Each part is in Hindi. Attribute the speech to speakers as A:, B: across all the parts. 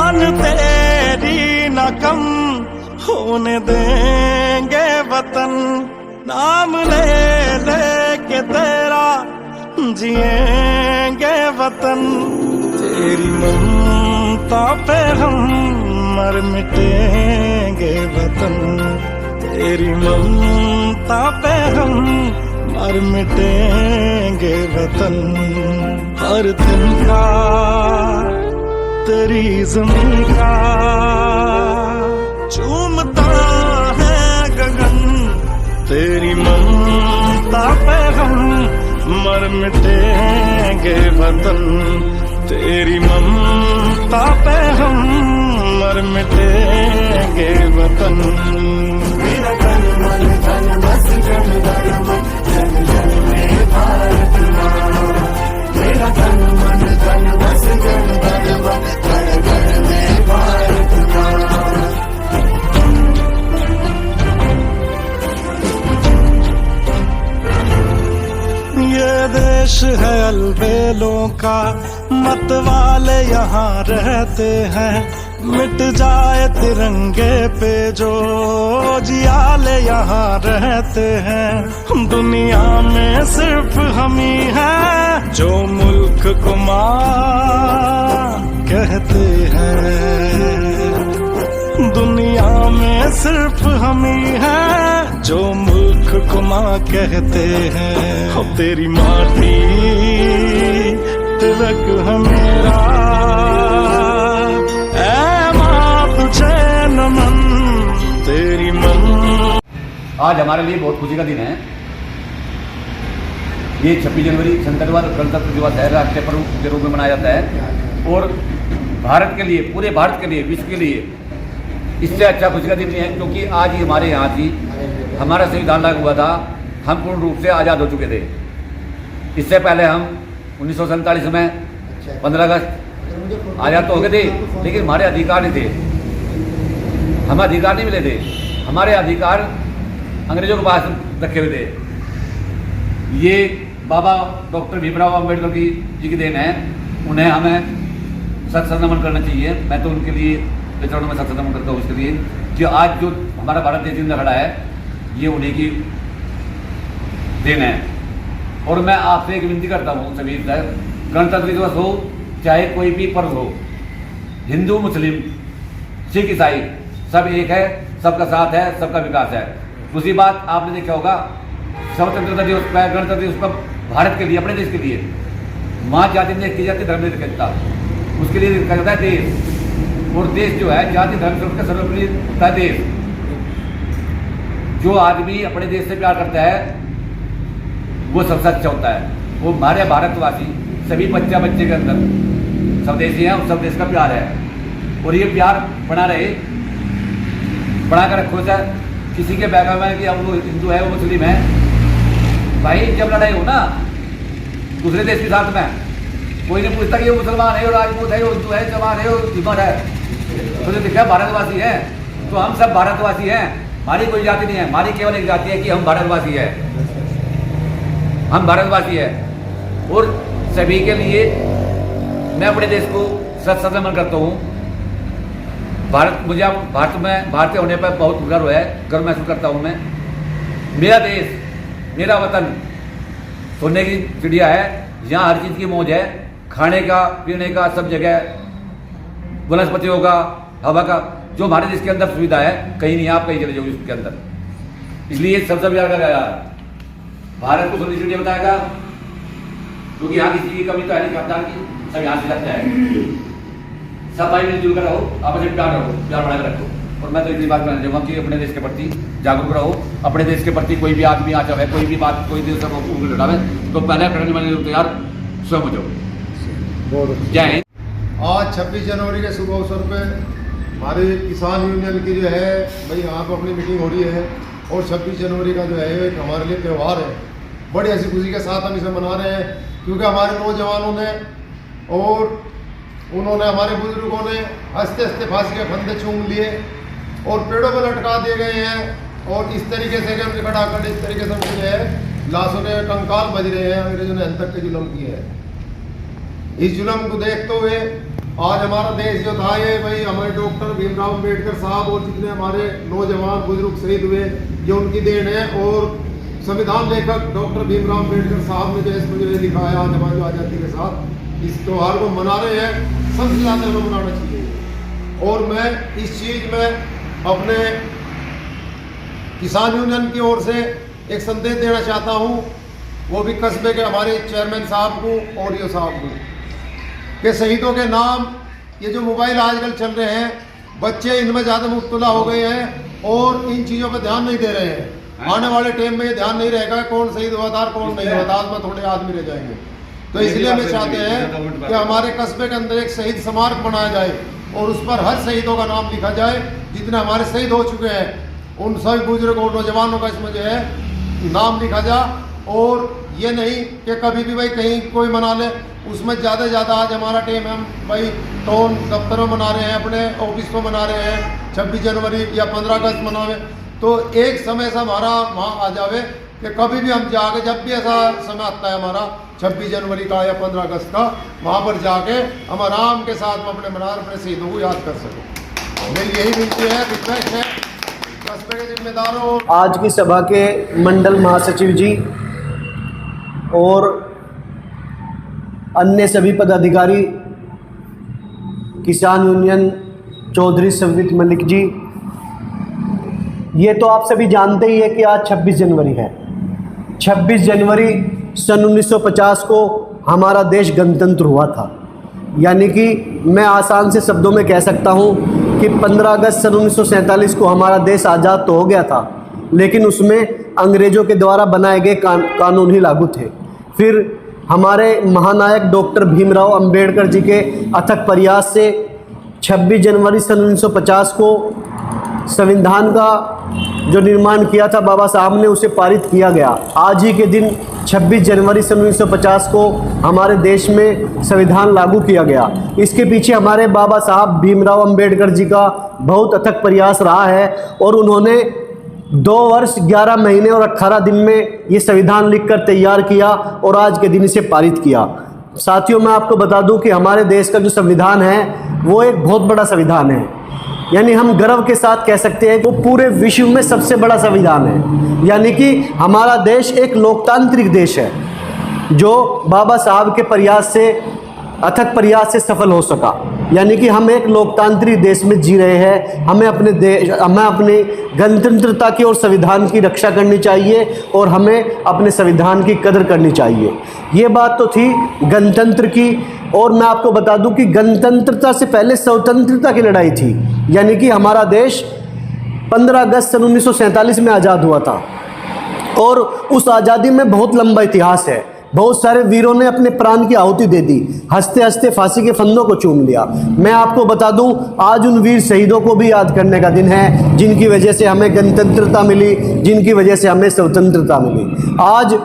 A: जान तेरी न कम होने देंगे वतन, नाम ले ले के तेरा जिएंगे वतन। तेरी ममता पे हम मर मिटेंगे वतन, तेरी ममता पे हम मर मिटेंगे वतन। हर दिन का तेरी ज़मीं का चूमता है गगन, तेरी ममता पे हम मर मिटेंगे वतन, तेरी ममता पे हम मर मिटेंगे वतन। मेरा तन मन धन बस जन गण मन, जन जन में भारत माँ। मेरा तन मन धन बस जन गण मन, गण गण में भारत माँ। ये देश है अलबेलों का, मत वाले यहाँ रहते हैं। मिट जाए तिरंगे पे जो जियाले यहाँ रहते हैं। दुनिया में सिर्फ हम ही हैं जो मुल्क को माँ कहते हैं। दुनिया में सिर्फ हम ही हैं जो मुल्क को माँ कहते हैं। हो तेरी माटी तिलक है मेरा, ऐ माँ तुझे नमन, तेरी मन।
B: आज हमारे लिए बहुत खुशी का दिन है। ये 26 जनवरी गणतंत्र दिवस है, राष्ट्रीय पर्व के रूप में मनाया जाता है। और भारत के लिए, पूरे भारत के लिए, विश्व के लिए इससे अच्छा खुशी का दिन नहीं है, क्योंकि आज ही हमारे यहाँ थी, हमारा संविधान लागू हुआ था, हम पूर्ण रूप से आज़ाद हो चुके थे। इससे पहले हम 1947 में 15 अगस्त आज़ाद तो हो गए थे, लेकिन हमारे अधिकार नहीं थे, हमें अधिकार नहीं मिले थे। हमारे अधिकार अंग्रेजों के पास रखे हुए थे। ये बाबा डॉक्टर भीमराव अम्बेडकर जी की देन है, उन्हें हमें सत नमन करना चाहिए। मैं तो उनके लिए चरणों में सत नमन करता हूँ। उसके लिए जो आज जो हमारा भारत देश जिंदा खड़ा है, ये उन्हीं की देन है। और मैं आपसे एक विनती करता हूँ सभी, गणतंत्र दिवस हो चाहे कोई भी पर्व हो, हिंदू मुस्लिम सिख ईसाई सब एक है, सबका साथ है, सबका विकास है। दूसरी बात आपने देखा होगा, स्वतंत्रता दिवस पर, गणतंत्र दिवस पर भारत के लिए, अपने देश के लिए माँ जाति ने की जाती धर्म निरपेक्षता, उसके लिए कहा जाता है देश। और देश जो है जाति धर्म का सर्वोपरि देश। जो आदमी अपने देश से प्यार करता है वो सबसे अच्छा होता है। वो हमारे भारतवासी सभी बच्चे के अंदर स्वदेशी हैं और सब देश का प्यार है। और ये प्यार बना रहे, बना कर रखो। चाहे किसी के बैकग्राउंड में कि अब वो हिंदू है, वो मुस्लिम है, भाई जब लड़ाई हो ना दूसरे देश के साथ में, कोई नहीं पूछता कि वो मुसलमान है, और राजपूत है, हिंदू है, चमार है, हिमर है, तो जो दिखा भारतवासी है। तो हम सब भारतवासी हैं, हमारी कोई जाति नहीं है, हमारी केवल एक जाति है कि हम भारतवासी है, हम भारतवासी है। और सभी के लिए मैं अपने देश को सत नमन करता हूँ। मुझे भारत में भारतीय होने पर बहुत गर्व है, गर्व महसूस करता हूँ मैं। मेरा देश, मेरा वतन सोने की चिड़िया है, यहाँ हर चीज़ की मौज है, खाने का, पीने का, सब जगह, वनस्पतियों का, हवा का, जो हमारे देश के अंदर सुविधा है कहीं नहीं, आप कहीं चले जाओगे उसके अंदर। इसलिए सबसे प्यार का गया भारत को सोने की चिड़िया बताएगा, क्योंकि यहाँ किसी की कमी तो है नहीं, खानदान की, सब यहाँ से लगता है। सब भाई मिलजुल कर रहो, आपस में प्यार रहो, प्यार बढ़ा कर रखो। और मैं तो इतनी बात करना चाहूँगा कि अपने देश के प्रति जागरूक रहो। अपने देश के प्रति कोई भी आदमी आ जाए, कोई भी बात, कोई देश को लड़ावे, तो पहले करने वाले तैयार स्वयं हो जाओ। जय हिंद।
C: आज 26 जनवरी के शुभ अवसर पे हमारे किसान यूनियन की जो है भाई यहाँ पर अपनी मीटिंग हो रही है। और 26 जनवरी का जो है एक हमारे लिए त्यौहार है, बड़ी ऐसी खुशी के साथ हम इसे मना रहे हैं, क्योंकि हमारे नौजवानों ने और उन्होंने, हमारे बुजुर्गों ने हंसते हंसते फांसी के फंदे चूम लिए और पेड़ों पर लटका दिए गए हैं। और इस तरीके से उनके खड़ाखड़ इस तरीके से उनके जो है लाशों के कंकाल बज रहे हैं। अंग्रेजों ने अंतक के जुल्म किए हैं। इस जुल्म को देखते हुए आज हमारा देश जो था ये भाई हमारे डॉक्टर भीमराव अम्बेडकर साहब और जितने हमारे नौजवान बुजुर्ग शहीद हुए ये उनकी देन है। और संविधान लेखक डॉक्टर भीमराव अम्बेडकर साहब ने जो इसको जो लिखा है आज हमारी आज़ादी के साथ इस त्यौहार को मना रहे हैं, सबसे ज़्यादा हमें मनाना चाहिए। और मैं इस चीज़ में अपने किसान यूनियन की ओर से एक संदेश देना चाहता हूँ, वो भी कस्बे के हमारे चेयरमैन साहब को और यो साहब को, कि शहीदों के नाम ये जो मोबाइल आजकल चल रहे हैं, बच्चे इनमें ज़्यादा मुब्तला हो गए हैं और इन चीज़ों पर ध्यान नहीं दे रहे हैं। आने वाले टाइम में ये ध्यान नहीं रहेगा कौन शहीद हुआ था कौन नहीं हुआ था, आज में थोड़े आदमी रह जाएंगे। तो इसलिए हम चाहते हैं कि हमारे कस्बे के अंदर एक शहीद स्मारक बनाया जाए और उस पर हर शहीदों का नाम लिखा जाए, जितने हमारे शहीद हो चुके हैं उन सभी बुजुर्ग और नौजवानों का इसमें जो है नाम लिखा जाए। और ये नहीं कि कभी भी भाई कहीं कोई मना ले, उसमें ज़्यादा से ज़्यादा आज हमारा टाइम हम भाई टाउन दफ्तर में मना रहे हैं, अपने ऑफिस में मना रहे हैं 26 जनवरी या 15 अगस्त मनावे, तो एक समय से हमारा वहाँ आ जावे कि कभी भी हम जाके जब भी ऐसा समय आता है हमारा 26 जनवरी का या 15 अगस्त का, वहाँ पर जाके हम आराम के साथ में अपने मनार अपने शहीदों को याद कर सकें। मेरी यही विनती है, रिक्वेस्ट है कस्बे के जिम्मेदारों।
D: आज की सभा के मंडल महासचिव जी और अन्य सभी पदाधिकारी, किसान यूनियन चौधरी सवित मलिक जी, ये तो आप सभी जानते ही है कि आज 26 जनवरी है। 26 जनवरी सन 1950 को हमारा देश गणतंत्र हुआ था। यानी कि मैं आसान से शब्दों में कह सकता हूँ कि 15 अगस्त सन 1947 को हमारा देश आज़ाद तो हो गया था, लेकिन उसमें अंग्रेज़ों के द्वारा बनाए गए कानून ही लागू थे। फिर हमारे महानायक डॉक्टर भीमराव अंबेडकर जी के अथक प्रयास से 26 जनवरी सन 1950 को संविधान का जो निर्माण किया था बाबा साहब ने, उसे पारित किया गया। आज ही के दिन 26 जनवरी सन 1950 को हमारे देश में संविधान लागू किया गया। इसके पीछे हमारे बाबा साहब भीमराव अंबेडकर जी का बहुत अथक प्रयास रहा है और उन्होंने 2 वर्ष 11 महीने और 18 दिन में ये संविधान लिखकर तैयार किया और आज के दिन इसे पारित किया। साथियों, मैं आपको बता दूं कि हमारे देश का जो संविधान है वो एक बहुत बड़ा संविधान है। यानी हम गर्व के साथ कह सकते हैं कि वो पूरे विश्व में सबसे बड़ा संविधान है। यानी कि हमारा देश एक लोकतांत्रिक देश है जो बाबा साहब के प्रयास से, अथक प्रयास से सफल हो सका। यानी कि हम एक लोकतांत्रिक देश में जी रहे हैं। हमें अपने गणतंत्रता की और संविधान की रक्षा करनी चाहिए और हमें अपने संविधान की कदर करनी चाहिए। ये बात तो थी गणतंत्र की। और मैं आपको बता दूं कि गणतंत्रता से पहले स्वतंत्रता की लड़ाई थी। यानी कि हमारा देश 15 अगस्त सन 1947 में आज़ाद हुआ था और उस आज़ादी में बहुत लंबा इतिहास है। बहुत सारे वीरों ने अपने प्राण की आहुति दे दी, हंसते हंसते फांसी के फंदों को चूम लिया। मैं आपको बता दूं, आज उन वीर शहीदों को भी याद करने का दिन है जिनकी वजह से हमें गणतंत्रता मिली, जिनकी वजह से हमें स्वतंत्रता मिली। आज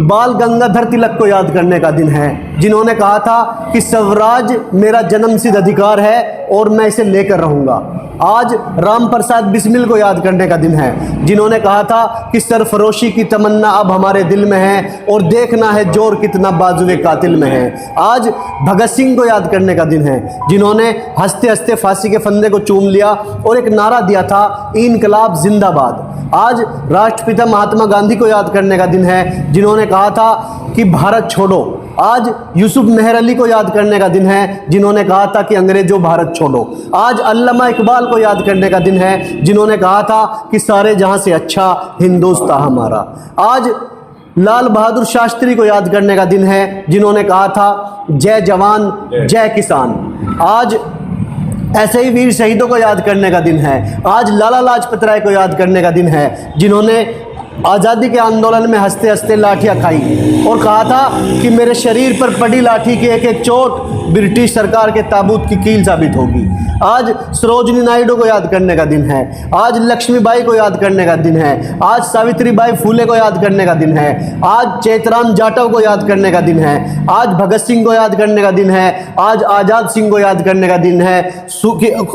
D: बाल गंगाधर तिलक को याद करने का दिन है, जिन्होंने कहा था कि स्वराज मेरा जन्मसिद्ध अधिकार है और मैं इसे लेकर रहूंगा। आज राम प्रसाद बिस्मिल को याद करने का दिन है, जिन्होंने कहा था कि सरफरोशी की तमन्ना अब हमारे दिल में है और देखना है जोर कितना बाजुए कातिल में है। आज भगत सिंह को याद करने का दिन है, जिन्होंने हंसते हंसते फांसी के फंदे को चूम लिया और एक नारा दिया था, इनकलाब जिंदाबाद। आज राष्ट्रपिता महात्मा गांधी को याद करने का दिन है, जिन्होंने कहा था कि भारत छोड़ो। आज यूसुफ मेहर अली को याद करने का दिन है, जिन्होंने कहा था कि अंग्रेजों भारत छोड़ो। आज अल्लामा इकबाल को याद करने का दिन है, जिन्होंने कहा था कि सारे जहां से अच्छा हिंदुस्तान हमारा। आज लाल बहादुर शास्त्री को याद करने का दिन है, जिन्होंने कहा था जय जवान जय किसान। आज ऐसे ही वीर शहीदों को याद करने का दिन है। आज लाला लाजपत राय को याद करने का दिन है, जिन्होंने आज़ादी के आंदोलन में हंसते हंसते लाठियाँ खाई और कहा था कि मेरे शरीर पर पड़ी लाठी की एक एक चोट ब्रिटिश सरकार के ताबूत की कील साबित होगी। आज सरोजनी नायडू को याद करने का दिन है। आज लक्ष्मीबाई को याद करने का दिन है। आज सावित्रीबाई फूले को याद करने का दिन है। आज चेतराम जाटव को याद करने का दिन है। आज भगत सिंह को याद करने का दिन है। आज आज़ाद सिंह को याद करने का दिन है।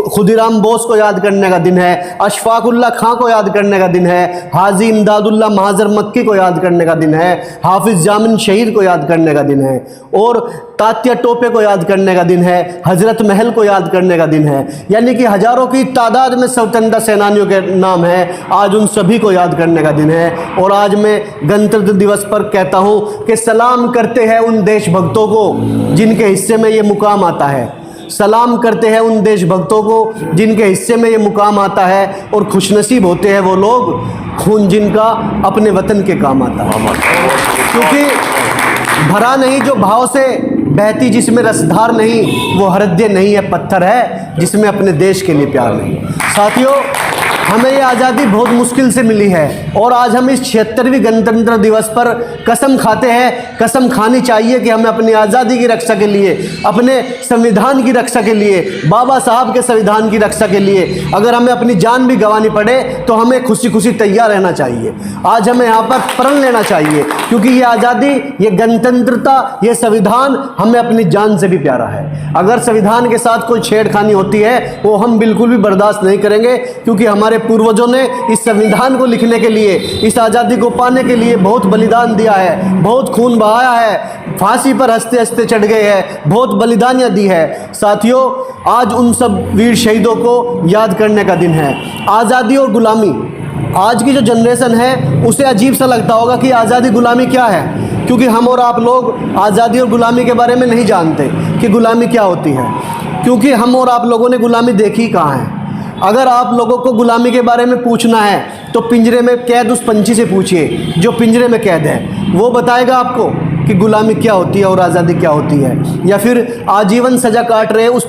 D: खुदीराम बोस को याद करने का दिन है। अशफाकुल्ला खां को याद करने का दिन है। हाजी इमदादुल्ला अब्दुल्ला महाजर मक्की को याद करने का दिन है, हाफिज जामिन शहीद को याद करने का दिन है, और तात्या टोपे को याद करने का दिन है, हजरत महल को याद करने का दिन है। यानी कि हजारों की तादाद में स्वतंत्रता सेनानियों के नाम है, आज उन सभी को याद करने का दिन है। और आज मैं गणतंत्र दिवस पर कहता हूँ कि सलाम करते हैं उन देशभक्तों को जिनके हिस्से में ये मुकाम आता है, सलाम करते हैं उन देशभक्तों को जिनके हिस्से में ये मुकाम आता है, और खुशनसीब होते हैं वो लोग खून जिनका अपने वतन के काम आता है। क्योंकि भरा नहीं जो भाव से बहती, जिसमें रसधार नहीं वो हृदय नहीं है, पत्थर है जिसमें अपने देश के लिए प्यार नहीं। साथियों, हमें ये आज़ादी बहुत मुश्किल से मिली है, और आज हम इस 76वीं गणतंत्र दिवस पर कसम खाते हैं, कसम खानी चाहिए कि हमें अपनी आज़ादी की रक्षा के लिए, अपने संविधान की रक्षा के लिए, बाबा साहब के संविधान की रक्षा के लिए अगर हमें अपनी जान भी गंवानी पड़े तो हमें खुशी खुशी तैयार रहना चाहिए। आज हमें यहाँ पर प्रण लेना चाहिए, क्योंकि ये आज़ादी, ये गणतंत्रता, ये संविधान हमें अपनी जान से भी प्यारा है। अगर संविधान के साथ कोई छेड़खानी होती है वो हम बिल्कुल भी बर्दाश्त नहीं करेंगे, क्योंकि हमारे पूर्वजों ने इस संविधान को लिखने के लिए, इस आज़ादी को पाने के लिए बहुत बलिदान दिया है, बहुत खून बहाया है, फांसी पर हंसते हंसते चढ़ गए हैं, बहुत बलिदानियाँ दी है। साथियों, आज उन सब वीर शहीदों को याद करने का दिन है। आज़ादी और गुलामी, आज की जो जनरेशन है उसे अजीब सा लगता होगा कि आज़ादी गुलामी क्या है, क्योंकि हम और आप लोग आज़ादी और गुलामी के बारे में नहीं जानते कि गुलामी क्या होती है, क्योंकि हम और आप लोगों ने गुलामी देखी कहाँ है। अगर आप लोगों को गुलामी के बारे में पूछना है तो पिंजरे में कैद उस पंछी से पूछिए जो पिंजरे में कैद है, वो बताएगा आपको कि गुलामी क्या होती है और आज़ादी क्या होती है। या फिर आजीवन सज़ा काट रहे उस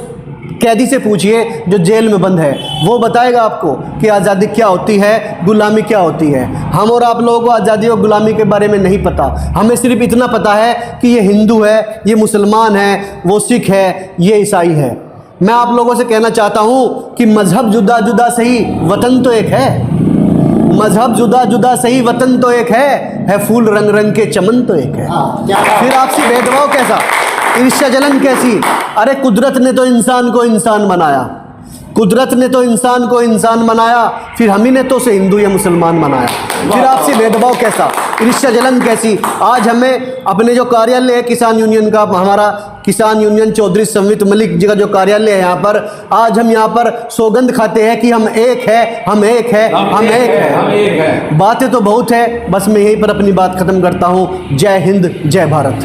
D: कैदी से पूछिए जो जेल में बंद है, वो बताएगा आपको कि आज़ादी क्या होती है, गुलामी क्या होती है। हम और आप लोगों को आज़ादी और गुलामी के बारे में नहीं पता, हमें सिर्फ इतना पता है कि ये हिंदू है, ये मुसलमान है, वो सिख है, ये ईसाई है। मैं आप लोगों से कहना चाहता हूँ कि मज़हब जुदा जुदा सही, वतन तो एक है। मज़हब जुदा जुदा सही, वतन तो एक है फूल रंग रंग के चमन तो एक है। फिर आपसी भेदभाव कैसा, ईर्ष्या जलन कैसी? अरे कुदरत ने तो इंसान को इंसान बनाया, कुदरत ने तो इंसान को इंसान बनाया, फिर हम ही ने तो उसे हिंदू या मुसलमान बनाया। फिर आपसी भेदभाव कैसा, ईर्ष्या जलन कैसी? आज हमें अपने जो कार्यालय है किसान यूनियन का, हमारा किसान यूनियन चौधरी संवित मलिक जी का जो कार्यालय है यहाँ पर, आज हम यहाँ पर सौगंध खाते हैं कि हम एक है, हम एक है, हम एक है। बातें तो बहुत है, बस मैं यहीं पर अपनी बात खत्म करता हूँ। जय हिंद, जय भारत।